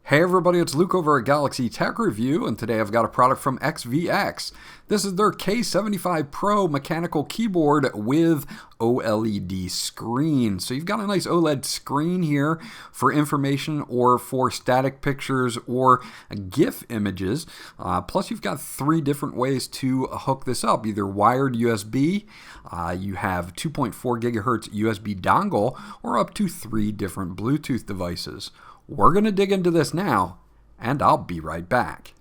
Hey everybody, it's Luke over at Galaxy Tech Review, and today I've got a product from XVX. This is their K75 Pro mechanical keyboard with OLED screen. So you've got a nice OLED screen here for information or for static pictures or GIF images. Plus you've got three different ways to hook this up, either wired USB, you have 2.4 gigahertz USB dongle, or up to 3 different Bluetooth devices. We're going to dig into this now, and I'll be right back.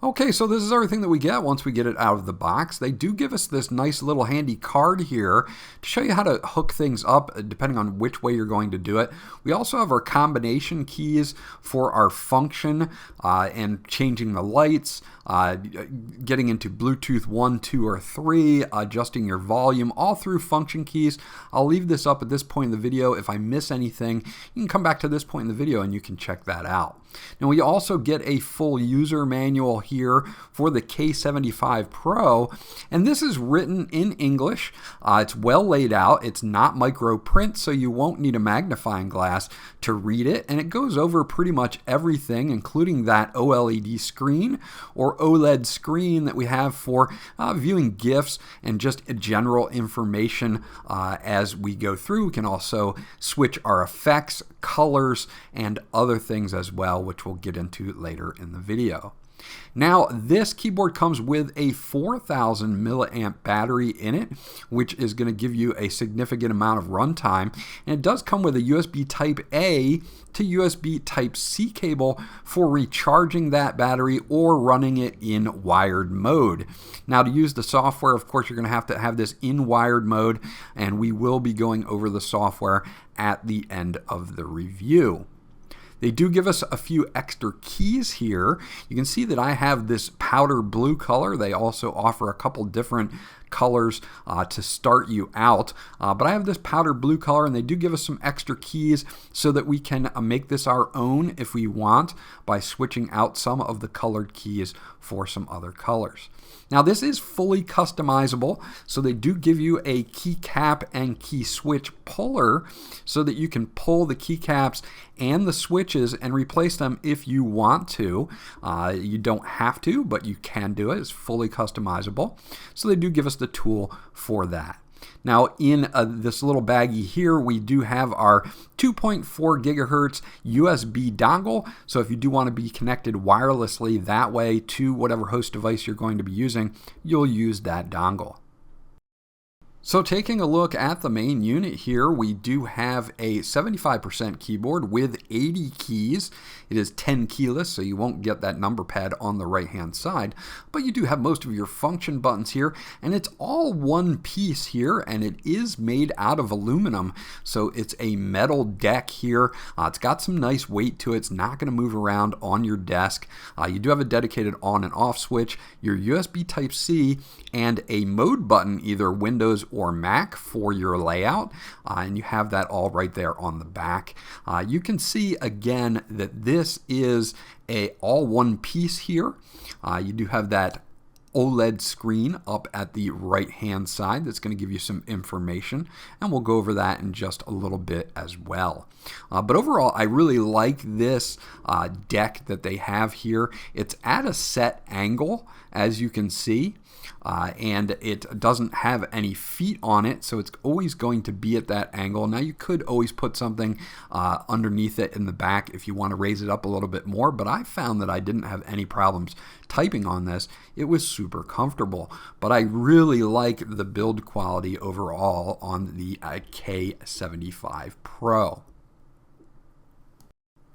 Okay, so this is everything that we get once we get it out of the box. They do give us this nice little handy card here to show you how to hook things up depending on which way you're going to do it. We also have our combination keys for our function and changing the lights, getting into Bluetooth 1, 2, or 3, adjusting your volume, all through function keys. I'll leave this up at this point in the video. If I miss anything, you can come back to this point in the video and you can check that out. Now we also get a full user manual here for the K75 Pro, and this is written in English. It's well laid out. It's not micro print, so you won't need a magnifying glass to read it, and it goes over pretty much everything, including that OLED screen or OLED screen that we have for viewing GIFs and just general information as we go through. We can also switch our effects, colors, and other things as well, which we'll get into later in the video. Now, this keyboard comes with a 4,000 milliamp battery in it, which is going to give you a significant amount of runtime. And it does come with a USB Type A to USB Type C cable for recharging that battery or running it in wired mode. Now, to use the software, of course, you're going to have this in wired mode, and we will be going over the software at the end of the review. They do give us a few extra keys here. You can see that I have this powder blue color. They also offer a couple different colors to start you out. But I have this powder blue color, and they do give us some extra keys so that we can make this our own if we want by switching out some of the colored keys for some other colors. Now this is fully customizable, so they do give you a keycap and key switch puller so that you can pull the keycaps and the switches and replace them if you want to. You don't have to, but you can do it. It's fully customizable. So they do give us the tool for that. Now in this little baggie here, we do have our 2.4 gigahertz USB dongle. So if you do want to be connected wirelessly that way to whatever host device you're going to be using, you'll use that dongle. So taking a look at the main unit here, we do have a 75% keyboard with 80 keys. It is 10 keyless, so you won't get that number pad on the right hand side, but you do have most of your function buttons here, and it's all one piece here, and it is made out of aluminum, so it's a metal deck here. It's got some nice weight to it. It's not going to move around on your desk. You do have a dedicated on and off switch, your USB Type C, and a mode button, either Windows or Mac for your layout, and you have that all right there on the back. You can see again that this is all one piece here. You do have that OLED screen up at the right hand side that's going to give you some information, and we'll go over that in just a little bit as well. But overall, I really like this deck that they have here. It's at a set angle, as you can see, and it doesn't have any feet on it, so it's always going to be at that angle. Now you could always put something underneath it in the back if you want to raise it up a little bit more, but I found that I didn't have any problems typing on this. It was super comfortable, but I really like the build quality overall on the K75 Pro.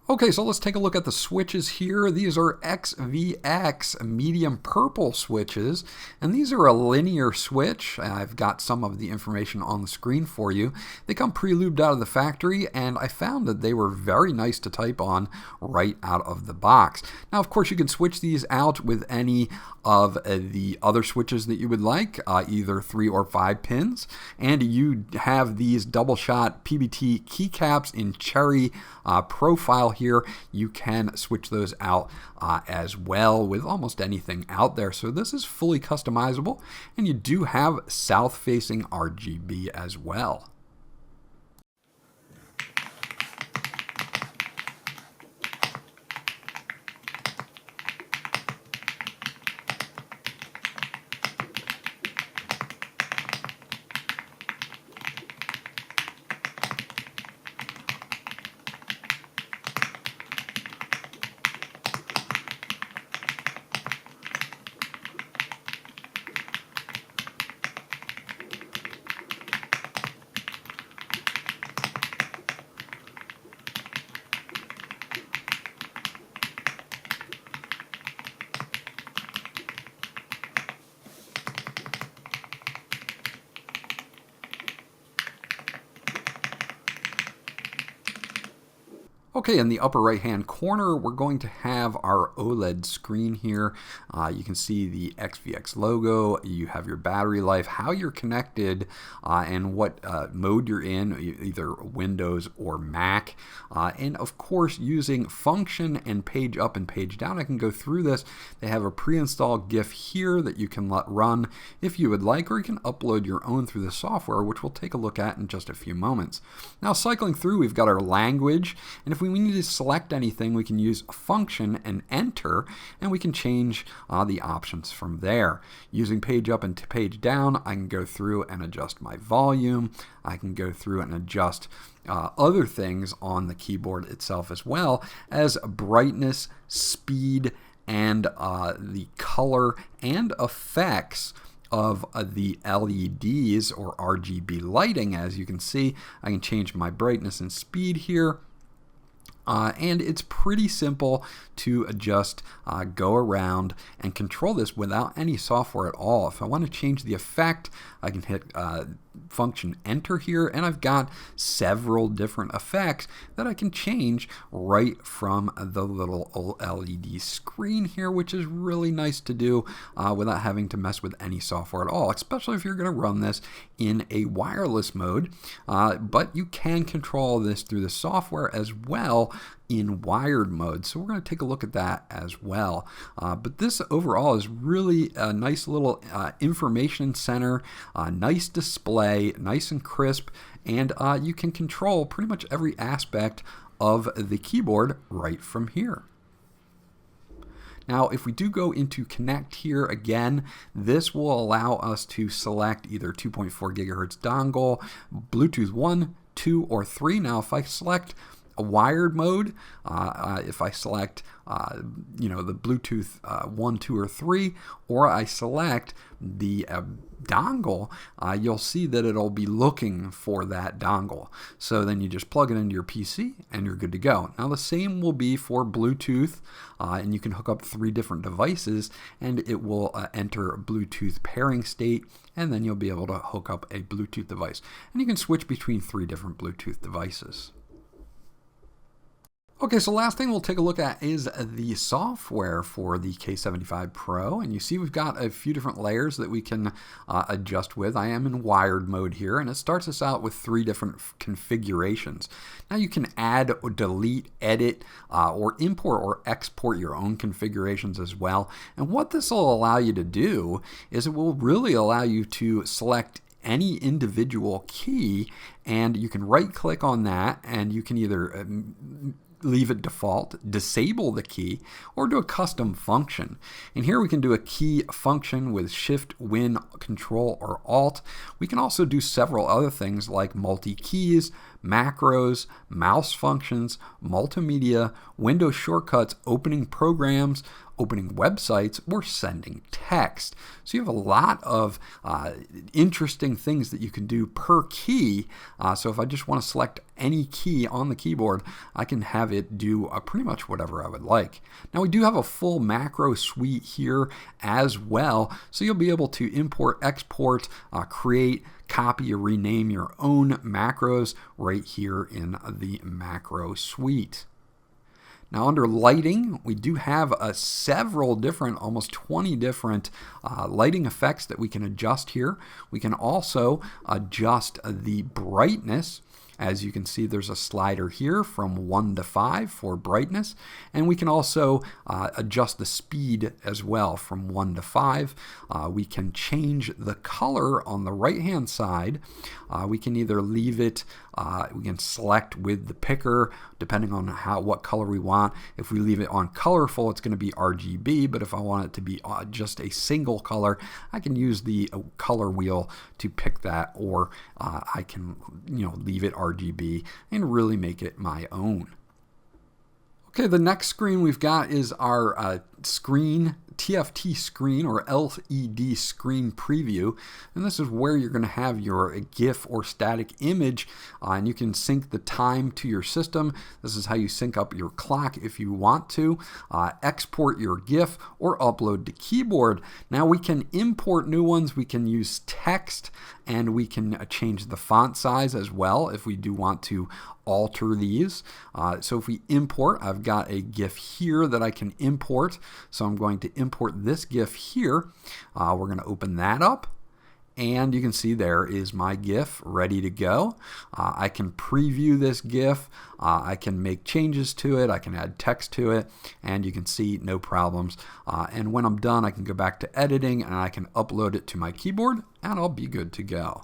Okay, so let's take a look at the switches here. These are XVX medium purple switches, and these are a linear switch. I've got some of the information on the screen for you. They come pre-lubed out of the factory, and I found that they were very nice to type on right out of the box. Now, of course, you can switch these out with any of the other switches that you would like, either 3 or 5 pins, and you have these double shot PBT keycaps in cherry profile here, you can switch those out as well with almost anything out there. So this is fully customizable, and you do have south-facing RGB as well. Okay, in the upper right hand corner, we're going to have our OLED screen here. You can see the XVX logo, you have your battery life, how you're connected, and what mode you're in, either Windows or Mac. And of course, using function and page up and page down, I can go through this. They have a pre-installed GIF here that you can let run if you would like, or you can upload your own through the software, which we'll take a look at in just a few moments. Now, cycling through, we've got our language, and if we need to select anything, we can use function and enter, and we can change the options from there. Using page up and page down, I can go through and adjust my volume. I can go through and adjust other things on the keyboard itself, as well as brightness, speed, and the color and effects of the LEDs or RGB lighting. As you can see, I can change my brightness and speed here. And it's pretty simple to just go around and control this without any software at all. If I want to change the effect, I can hit function enter here, and I've got several different effects that I can change right from the little LED screen here, which is really nice to do without having to mess with any software at all, especially if you're going to run this in a wireless mode. But you can control this through the software as well in wired mode, so we're going to take a look at that as well. But this overall is really a nice little information center, nice display, nice and crisp, and you can control pretty much every aspect of the keyboard right from here. Now, if we do go into Connect here again, this will allow us to select either 2.4 gigahertz dongle, Bluetooth 1, 2, or 3. Now, if I select a wired mode, if I select the Bluetooth 1, 2, or 3, or I select the dongle, you'll see that it'll be looking for that dongle. So then you just plug it into your PC and you're good to go. Now the same will be for Bluetooth, and you can hook up 3 different devices and it will enter a Bluetooth pairing state, and then you'll be able to hook up a Bluetooth device. And you can switch between 3 different Bluetooth devices. Okay, so last thing we'll take a look at is the software for the K75 Pro, and you see we've got a few different layers that we can adjust with. I am in wired mode here, and it starts us out with 3 different configurations. Now you can add or delete, edit, or import or export your own configurations as well. And what this will allow you to do is it will really allow you to select any individual key, and you can right click on that, and you can either leave it default, disable the key, or do a custom function. And here we can do a key function with Shift, Win, Control, or Alt. We can also do several other things like multi-keys, macros, mouse functions, multimedia, Windows shortcuts, opening programs, opening websites, or sending text. So you have a lot of interesting things that you can do per key. So if I just want to select any key on the keyboard, I can have it do pretty much whatever I would like. Now we do have a full macro suite here as well, so you'll be able to import, export, create, copy, or rename your own macros right here in the macro suite. Now under lighting, we do have several different, almost 20 different lighting effects that we can adjust here. We can also adjust the brightness. As you can see, there's a slider here from 1 to 5 for brightness, and we can also adjust the speed as well from 1 to 5. We can change the color on the right hand side. We can either leave it, we can select with the picker depending on what color we want. If we leave it on colorful, it's going to be RGB, but if I want it to be just a single color, I can use the color wheel to pick that, or I can leave it RGB and really make it my own. Okay, the next screen we've got is our TFT screen or LED screen preview, and this is where you're going to have your GIF or static image, and you can sync the time to your system. This is how you sync up your clock if you want to, export your GIF or upload to keyboard. Now we can import new ones, we can use text, and we can change the font size as well if we do want to alter these. So if we import, I've got a GIF here that I can import. So I'm going to import this GIF here. We're going to open that up. And you can see there is my GIF ready to go. I can preview this GIF. I can make changes to it. I can add text to it. And you can see no problems. And when I'm done, I can go back to editing and I can upload it to my keyboard and I'll be good to go.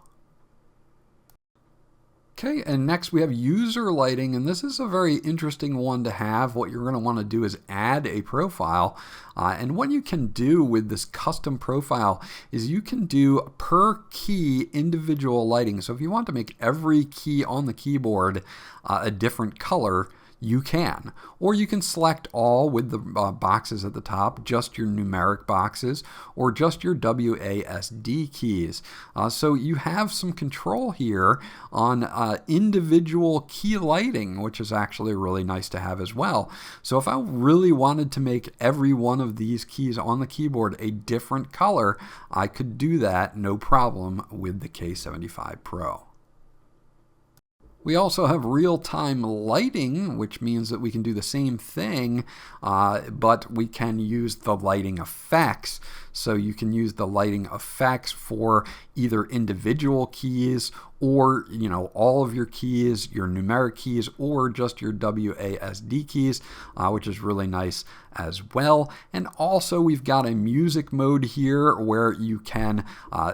Okay, and next we have user lighting, and this is a very interesting one to have. What you're going to want to do is add a profile, and what you can do with this custom profile is you can do per key individual lighting. So if you want to make every key on the keyboard a different color, you can. Or you can select all with the boxes at the top, just your numeric boxes, or just your WASD keys. So you have some control here on individual key lighting, which is actually really nice to have as well. So if I really wanted to make every one of these keys on the keyboard a different color, I could do that no problem with the K75 Pro. We also have real-time lighting, which means that we can do the same thing, but we can use the lighting effects. So you can use the lighting effects for either individual keys or all of your keys, your numeric keys, or just your WASD keys, which is really nice as well. And also we've got a music mode here where you can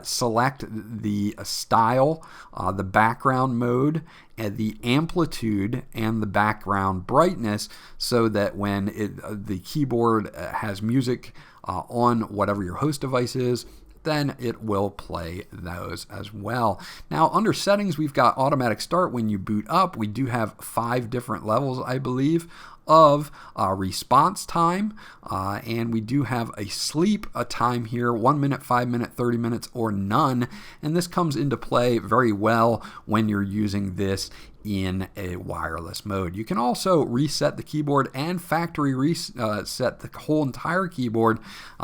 select the style, the background mode, and the amplitude and the background brightness, so that when the keyboard has music on whatever your host device is, then it will play those as well. Now under settings, we've got automatic start when you boot up. We do have 5 different levels, I believe, of response time, and we do have a sleep time here, 1 minute, 5 minutes, 30 minutes, or none, and this comes into play very well when you're using this in a wireless mode. You can also reset the keyboard and factory reset the whole entire keyboard,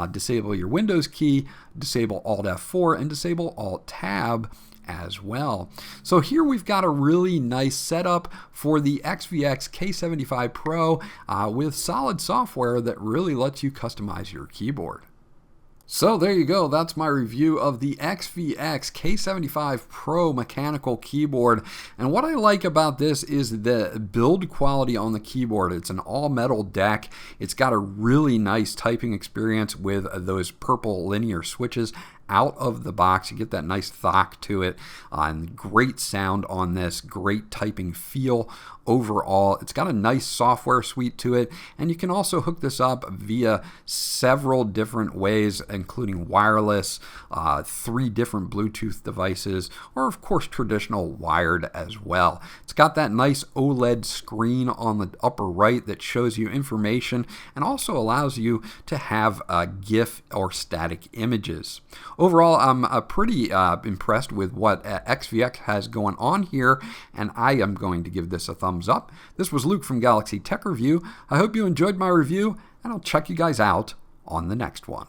disable your Windows key, disable Alt F4, and disable Alt Tab as well. So here we've got a really nice setup for the XVX K75 Pro with solid software that really lets you customize your keyboard. So there you go, that's my review of the XVX K75 Pro mechanical keyboard. And what I like about this is the build quality on the keyboard. It's an all metal deck. It's got a really nice typing experience with those purple linear switches out of the box. You get that nice thock to it, and great sound on this, great typing feel overall. It's got a nice software suite to it, and you can also hook this up via several different ways, including wireless, 3 different Bluetooth devices, or of course traditional wired as well. It's got that nice OLED screen on the upper right that shows you information and also allows you to have GIF or static images. Overall, I'm pretty impressed with what XVX has going on here, and I am going to give this a thumbs up. This was Luke from Galaxy Tech Review. I hope you enjoyed my review, and I'll check you guys out on the next one.